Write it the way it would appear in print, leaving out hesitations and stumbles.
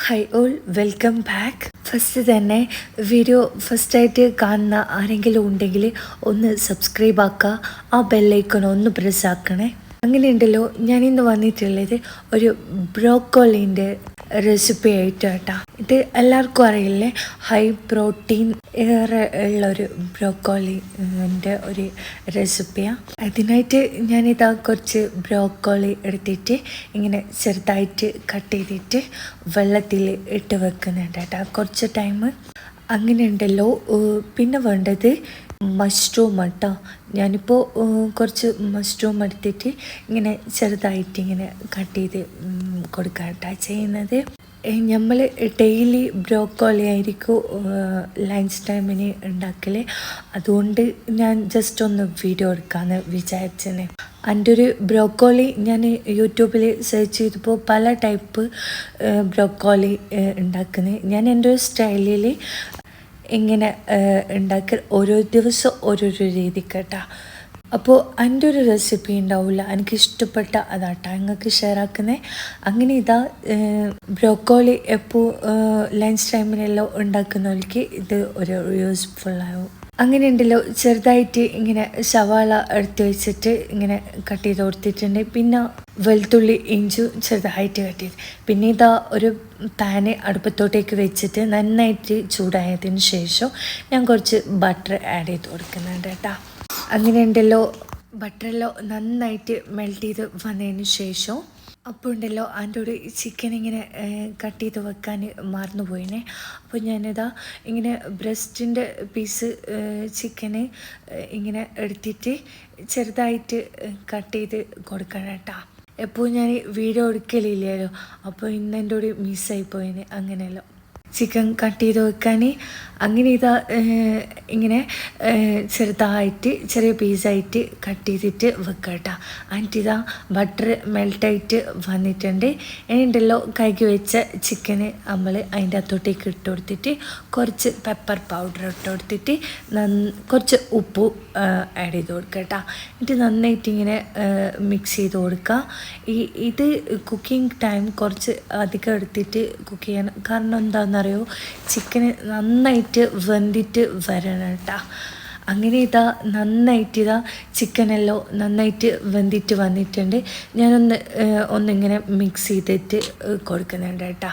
Hi all, welcome back. First തന്നെ video ഫസ്റ്റായിട്ട് കാണുന്ന ആരെങ്കിലും ഉണ്ടെങ്കിൽ ഒന്ന് സബ്സ്ക്രൈബ് ആക്കുക, ആ ബെല്ലൈക്കൺ ഒന്ന് പ്രസ് ആക്കണേ. അങ്ങനെയുണ്ടല്ലോ, ഞാനിന്ന് വന്നിട്ടുള്ളത് ഒരു ബ്രോക്കോളിൻ്റെ റെസിപ്പി ആയിട്ട് കേട്ടോ. ഇത് എല്ലാവർക്കും അറിയില്ലേ, ഹൈ പ്രോട്ടീൻ ഏറെ ഉള്ളൊരു ബ്രോക്കോളിൻ്റെ ഒരു റെസിപ്പിയാണ്. അതിനായിട്ട് ഞാനിതാ കുറച്ച് ബ്രോക്കോളി എടുത്തിട്ട് ഇങ്ങനെ ചെറുതായിട്ട് കട്ട് ചെയ്തിട്ട് വെള്ളത്തിൽ ഇട്ട് വെക്കുന്നുണ്ട് കേട്ടോ കുറച്ച് ടൈം. അങ്ങനെ ഉണ്ടല്ലോ. പിന്നെ വേണ്ടത് മഷ്റൂം കേട്ടോ. ഞാനിപ്പോൾ കുറച്ച് മഷ്റൂം എടുത്തിട്ട് ഇങ്ങനെ ചെറുതായിട്ട് ഇങ്ങനെ കട്ട് ചെയ്ത് കൊടുക്കുക കേട്ടോ ചെയ്യുന്നത്. നമ്മൾ ഡെയിലി ബ്രോക്കോളി ആയിരിക്കും ലഞ്ച് ടൈമിന് ഉണ്ടാക്കൽ. അതുകൊണ്ട് ഞാൻ ജസ്റ്റ് ഒന്ന് വീഡിയോ എടുക്കാമെന്ന് വിചാരിച്ചത്. എൻ്റെ ഒരു ബ്രോക്കോളി ഞാൻ യൂട്യൂബിൽ സെർച്ച് ചെയ്തപ്പോൾ പല ടൈപ്പ് ബ്രോക്കോളി ഉണ്ടാക്കുന്നത്. ഞാൻ എൻ്റെ ഒരു സ്റ്റൈലിൽ ഇങ്ങനെ ഉണ്ടാക്കൽ ഓരോ ദിവസം ഓരോരോ രീതിക്ക് കേട്ടോ. അപ്പോൾ എൻ്റെ ഒരു റെസിപ്പി ഉണ്ടാവില്ല, എനിക്ക് ഇഷ്ടപ്പെട്ട അതാട്ടോ നിങ്ങൾക്ക് ഷെയർ ആക്കുന്നത്. അങ്ങനെ ഇതാ ബ്രോക്കോളി എപ്പോൾ ലഞ്ച് ടൈമിനെല്ലാം ഉണ്ടാക്കുന്നവർക്ക് ഇത് ഒരു യൂസ്ഫുള്ളാവും. അങ്ങനെ ഉണ്ടല്ലോ, ചെറുതായിട്ട് ഇങ്ങനെ സവാള എടുത്ത് വെച്ചിട്ട് ഇങ്ങനെ കട്ട് ചെയ്ത് കൊടുത്തിട്ടുണ്ട്. പിന്നെ വെളുത്തുള്ളി ഇഞ്ചും ചെറുതായിട്ട് കട്ട് ചെയ്ത്. പിന്നെ ഇതാ ഒരു പാന് അടുപ്പത്തോട്ടേക്ക് വെച്ചിട്ട് നന്നായിട്ട് ചൂടായതിന് ശേഷം ഞാൻ കുറച്ച് ബട്ടർ ആഡ് ചെയ്ത് കൊടുക്കുന്നുണ്ട് കേട്ടോ. അങ്ങനെ ഉണ്ടല്ലോ, ബട്ടറെല്ലാം നന്നായിട്ട് മെൽറ്റ് ചെയ്ത് വന്നതിന് ശേഷം അപ്പോൾ ഉണ്ടല്ലോ അതിൻ്റെ ഒരു ചിക്കൻ ഇങ്ങനെ കട്ട് ചെയ്ത് വെക്കാൻ മറന്നുപോയിനെ. അപ്പോൾ ഞാനിതാ ഇങ്ങനെ ബ്രസ്റ്റിൻ്റെ പീസ് ചിക്കന് ഇങ്ങനെ എടുത്തിട്ട് ചെറുതായിട്ട് കട്ട് ചെയ്ത് കൊടുക്കണം കേട്ടോ. എപ്പോൾ ഞാൻ വീഡിയോ എടുക്കലില്ലല്ലോ, അപ്പോൾ ഇന്ന് എൻ്റെ ഒരു മിസ്സായി പോയിന്. അങ്ങനെയല്ലോ ചിക്കൻ കട്ട് ചെയ്ത് വെക്കാൻ. അങ്ങനെ ഇതാ ഇങ്ങനെ ചെറുതായിട്ട് ചെറിയ പീസായിട്ട് കട്ട് ചെയ്തിട്ട് വെക്കുക കേട്ടോ. എന്നിട്ട് ഇതാ ബട്ടർ മെൽട്ടായിട്ട് വന്നിട്ടുണ്ട്. ഇനിയുണ്ടല്ലോ കഴുകി വെച്ച ചിക്കന് നമ്മൾ അതിൻ്റെ അകത്തോട്ടേക്ക് ഇട്ട് കൊടുത്തിട്ട് കുറച്ച് പെപ്പർ പൗഡർ ഇട്ട് കൊടുത്തിട്ട് കുറച്ച് ഉപ്പ് ആഡ് ചെയ്ത് കൊടുക്കുക കേട്ടോ. എന്നിട്ട് നന്നായിട്ട് ഇങ്ങനെ മിക്സ് ചെയ്ത് കൊടുക്കുക. ഇത് കുക്കിംഗ് ടൈം കുറച്ച് അധികം എടുത്തിട്ട് കുക്ക് ചെയ്യണം. കാരണം എന്താണെന്നറിയോ, ചിക്കന് നന്നായിട്ട് വെന്തിട്ട് വരണം കേട്ടോ. അങ്ങനെ ഇതാ നന്നായിട്ട് ഇതാ ചിക്കനെല്ലാം നന്നായിട്ട് വെന്തിട്ട് വന്നിട്ടുണ്ട്. ഞാനൊന്നിങ്ങനെ മിക്സ് ചെയ്തിട്ട് കൊടുക്കുന്നുണ്ട് കേട്ടോ.